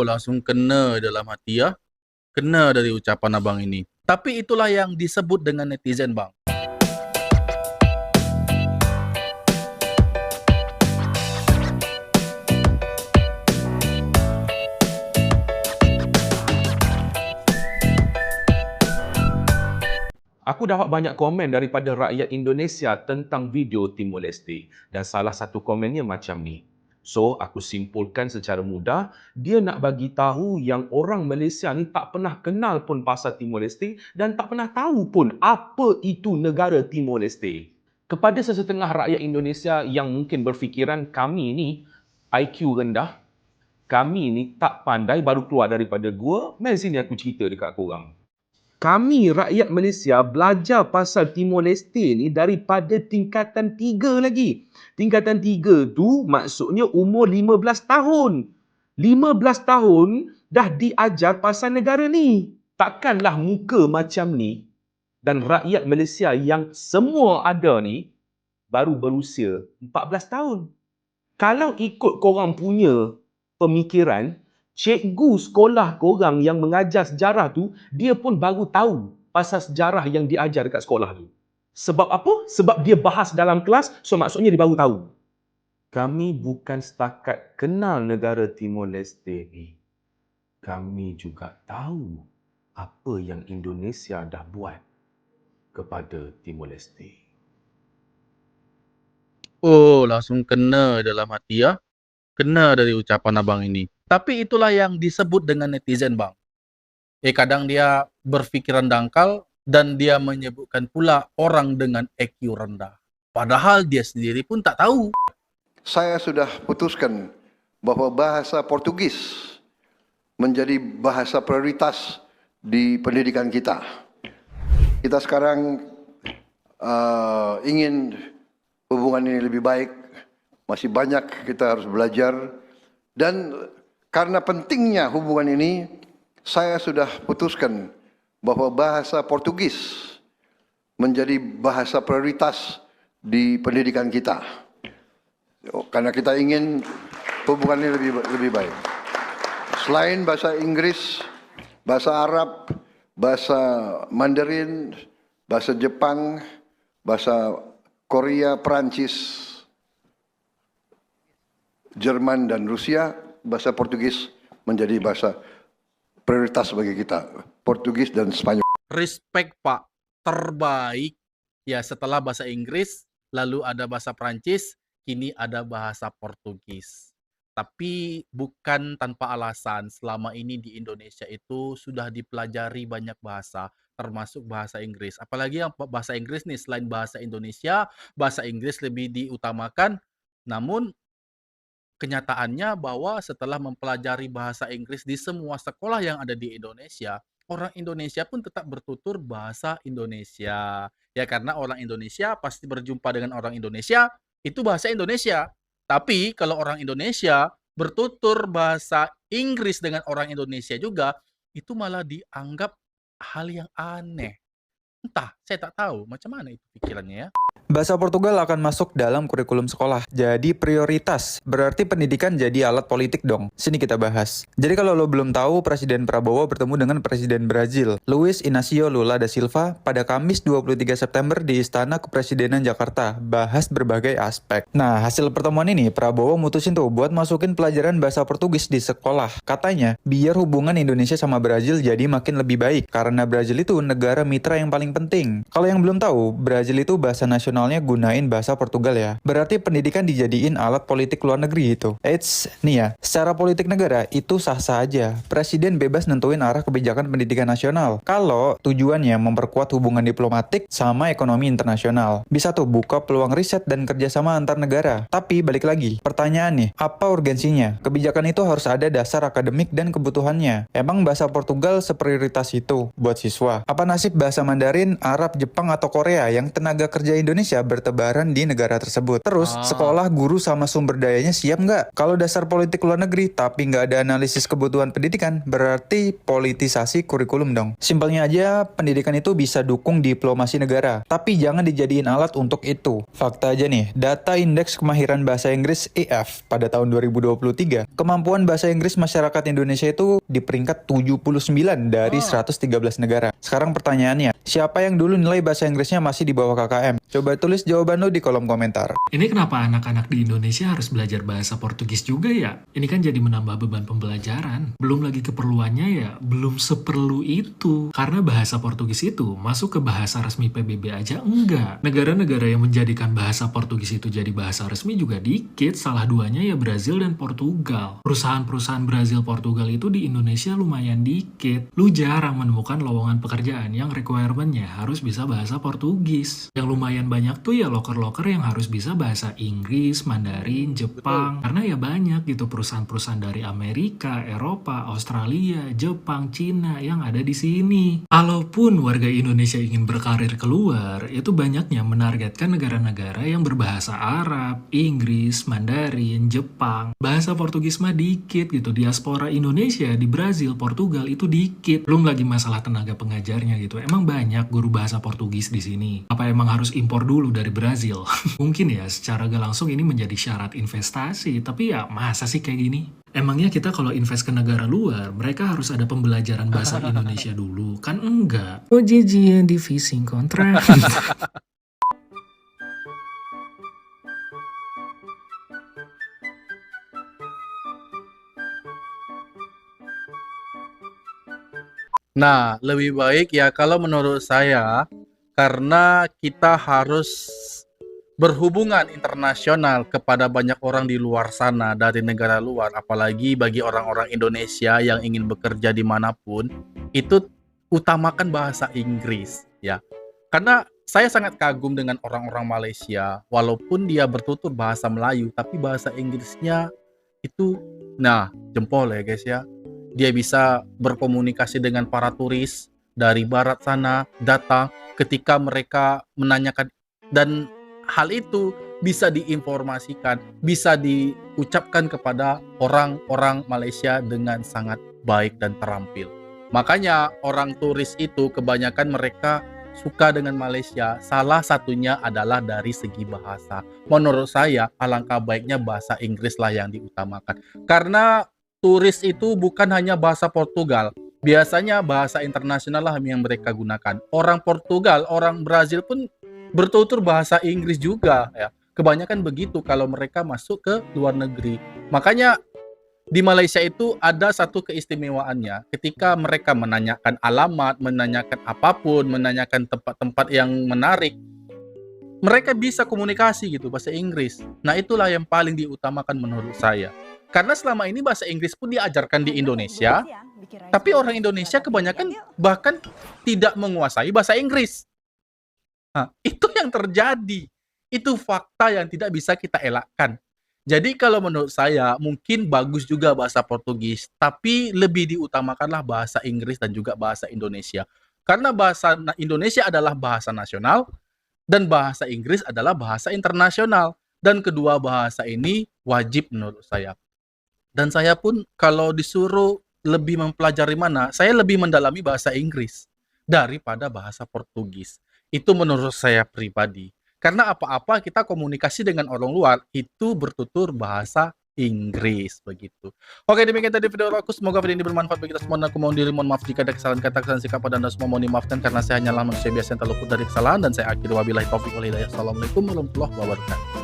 Oh, langsung kena dalam hati ya. Kena dari ucapan abang ini. Tapi itulah yang disebut dengan netizen, bang. Aku dapat banyak komen daripada rakyat Indonesia tentang video Timor Leste dan salah satu komennya macam ni. So, aku simpulkan secara mudah, dia nak bagi tahu yang orang Malaysia ni tak pernah kenal pun pasal Timor Leste dan tak pernah tahu pun apa itu negara Timor Leste. Kepada sesetengah rakyat Indonesia yang mungkin berfikiran kami ni IQ rendah, kami ni tak pandai, baru keluar daripada gua, mari sini aku cerita dekat korang. Kami rakyat Malaysia belajar pasal Timor Leste ni daripada tingkatan 3 lagi. Tingkatan 3 tu maksudnya umur 15 tahun. 15 tahun dah diajar pasal negara ni. Takkanlah muka macam ni dan rakyat Malaysia yang semua ada ni baru berusia 14 tahun. Kalau ikut korang punya pemikiran, cikgu sekolah korang yang mengajar sejarah tu, dia pun baru tahu pasal sejarah yang diajar dekat sekolah tu. Sebab apa? Sebab dia bahas dalam kelas, so maksudnya dia baru tahu. Kami bukan setakat kenal negara Timor Leste ni. Kami juga tahu apa yang Indonesia dah buat kepada Timor Leste. Oh, langsung kena dalam hati ya. Kena dari ucapan abang ini. Tapi itulah yang disebut dengan netizen, bang. Kadang dia berpikiran dangkal dan dia menyebutkan pula orang dengan IQ rendah. Padahal dia sendiri pun tak tahu. Saya sudah putuskan bahwa bahasa Portugis menjadi bahasa prioritas di pendidikan kita. Kita sekarang ingin hubungan ini lebih baik. Masih banyak kita harus belajar. Dan karena pentingnya hubungan ini, saya sudah putuskan bahwa bahasa Portugis menjadi bahasa prioritas di pendidikan kita. Karena kita ingin hubungan ini lebih baik. Selain bahasa Inggris, bahasa Arab, bahasa Mandarin, bahasa Jepang, bahasa Korea, Perancis, Jerman dan Rusia, bahasa Portugis menjadi bahasa prioritas bagi kita. Portugis dan Spanyol. Respect, Pak. Terbaik. Ya, setelah bahasa Inggris, lalu ada bahasa Prancis, kini ada bahasa Portugis. Tapi bukan tanpa alasan, selama ini di Indonesia itu sudah dipelajari banyak bahasa, termasuk bahasa Inggris. Apalagi yang bahasa Inggris nih, selain bahasa Indonesia, bahasa Inggris lebih diutamakan. Namun, kenyataannya bahwa setelah mempelajari bahasa Inggris di semua sekolah yang ada di Indonesia, orang Indonesia pun tetap bertutur bahasa Indonesia. Ya, karena orang Indonesia pasti berjumpa dengan orang Indonesia, itu bahasa Indonesia. Tapi kalau orang Indonesia bertutur bahasa Inggris dengan orang Indonesia juga, itu malah dianggap hal yang aneh. Entah, saya tak tahu macam mana itu pikirannya ya. Bahasa Portugal akan masuk dalam kurikulum sekolah. Jadi prioritas. Berarti pendidikan jadi alat politik dong. Sini kita bahas. Jadi kalau lo belum tahu, Presiden Prabowo bertemu dengan Presiden Brazil, Luiz Inácio Lula da Silva, pada Kamis 23 September di Istana Kepresidenan Jakarta. Bahas berbagai aspek. Nah, hasil pertemuan ini, Prabowo mutusin tuh buat masukin pelajaran bahasa Portugis di sekolah. Katanya, biar hubungan Indonesia sama Brazil jadi makin lebih baik. Karena Brazil itu negara mitra yang paling penting. Kalau yang belum tahu, Brazil itu bahasa nasional gunain bahasa Portugal ya. Berarti pendidikan dijadiin alat politik luar negeri itu. Eits, nih ya, secara politik negara itu sah-sah aja. Presiden bebas nentuin arah kebijakan pendidikan nasional. Kalau tujuannya memperkuat hubungan diplomatik sama ekonomi internasional. Bisa tuh buka peluang riset dan kerjasama antar negara. Tapi balik lagi, pertanyaan nih, apa urgensinya? Kebijakan itu harus ada dasar akademik dan kebutuhannya. Emang bahasa Portugal seprioritas itu buat siswa? Apa nasib bahasa Mandarin, Arab, Jepang, atau Korea yang tenaga kerja Indonesia Indonesia bertebaran di negara tersebut. Terus, Ah. sekolah, guru, sama sumber dayanya siap nggak? Kalau dasar politik luar negeri, tapi nggak ada analisis kebutuhan pendidikan, berarti politisasi kurikulum dong. Simpelnya aja, pendidikan itu bisa dukung diplomasi negara, tapi jangan dijadiin alat untuk itu. Fakta aja nih, data Indeks Kemahiran Bahasa Inggris IF pada tahun 2023, kemampuan bahasa Inggris masyarakat Indonesia itu di peringkat 79 dari 113 negara. Sekarang pertanyaannya, siapa yang dulu nilai bahasa Inggrisnya masih di bawah KKM? Coba tulis jawaban lo di kolom komentar. Ini kenapa anak-anak di Indonesia harus belajar bahasa Portugis juga ya? Ini kan jadi menambah beban pembelajaran. Belum lagi keperluannya ya, belum seperlu itu. Karena bahasa Portugis itu masuk ke bahasa resmi PBB aja enggak. Negara-negara yang menjadikan bahasa Portugis itu jadi bahasa resmi juga dikit. Salah duanya ya Brazil dan Portugal. Perusahaan-perusahaan Brazil Portugal itu di Indonesia lumayan dikit. Lu jarang menemukan lowongan pekerjaan yang requirement-nya harus bisa bahasa Portugis. Yang lumayan banyak tuh ya loker-loker yang harus bisa bahasa Inggris, Mandarin, Jepang. Karena ya banyak gitu perusahaan-perusahaan dari Amerika, Eropa, Australia, Jepang, Cina yang ada di sini. Kalaupun warga Indonesia ingin berkarir keluar, itu banyaknya menargetkan negara-negara yang berbahasa Arab, Inggris, Mandarin, Jepang. Bahasa Portugis mah dikit gitu. Diaspora Indonesia di Brazil, Portugal itu dikit. Belum lagi masalah tenaga pengajarnya gitu. Emang banyak guru bahasa Portugis di sini. Apa emang harus impor dulu dari Brazil? Mungkin ya secara gak langsung ini menjadi syarat investasi. Tapi ya masa sih kayak gini? Emangnya kita kalau invest ke negara luar, mereka harus ada pembelajaran bahasa Indonesia dulu? Kan enggak. Oh jijian divisi kontrak. Nah, lebih baik ya kalau menurut saya, karena kita harus berhubungan internasional kepada banyak orang di luar sana dari negara luar, apalagi bagi orang-orang Indonesia yang ingin bekerja dimanapun, itu utamakan bahasa Inggris ya. Karena saya sangat kagum dengan orang-orang Malaysia, walaupun dia bertutur bahasa Melayu, tapi bahasa Inggrisnya itu, nah jempol ya guys ya. Dia bisa berkomunikasi dengan para turis dari barat sana datang ketika mereka menanyakan, dan hal itu bisa diinformasikan, bisa diucapkan kepada orang-orang Malaysia dengan sangat baik dan terampil. Makanya orang turis itu kebanyakan mereka suka dengan Malaysia. Salah satunya adalah dari segi bahasa. Menurut saya alangkah baiknya bahasa Inggris lah yang diutamakan. Karena turis itu bukan hanya bahasa Portugal. Biasanya bahasa internasional lah yang mereka gunakan. Orang Portugal, orang Brazil pun bertutur bahasa Inggris juga ya. Kebanyakan begitu kalau mereka masuk ke luar negeri. Makanya di Malaysia itu ada satu keistimewaannya ketika mereka menanyakan alamat, menanyakan apapun, menanyakan tempat-tempat yang menarik, mereka bisa komunikasi gitu bahasa Inggris. Nah, itulah yang paling diutamakan menurut saya. Karena selama ini bahasa Inggris pun diajarkan di Indonesia, tapi orang Indonesia kebanyakan bahkan tidak menguasai bahasa Inggris. Nah, itu yang terjadi. Itu fakta yang tidak bisa kita elakkan. Jadi kalau menurut saya mungkin bagus juga bahasa Portugis, tapi lebih diutamakanlah bahasa Inggris dan juga bahasa Indonesia. Karena bahasa Indonesia adalah bahasa nasional dan bahasa Inggris adalah bahasa internasional. Dan kedua bahasa ini wajib menurut saya. Dan saya pun kalau disuruh lebih mempelajari mana, saya lebih mendalami bahasa Inggris daripada bahasa Portugis. Itu menurut saya pribadi. Karena apa-apa kita komunikasi dengan orang luar itu bertutur bahasa Inggris begitu. Oke, demikian tadi video aku. Semoga video ini bermanfaat bagi kita semua. Aku mohon diri, mohon maaf jika ada kesalahan kata, kesalahan sikap, dan Anda semua mohon dimaafkan karena saya hanyalah manusia biasa yang terluput dari kesalahan, dan saya akhiri wabillahi taufiq wal hidayah. Assalamualaikum warahmatullahi wabarakatuh.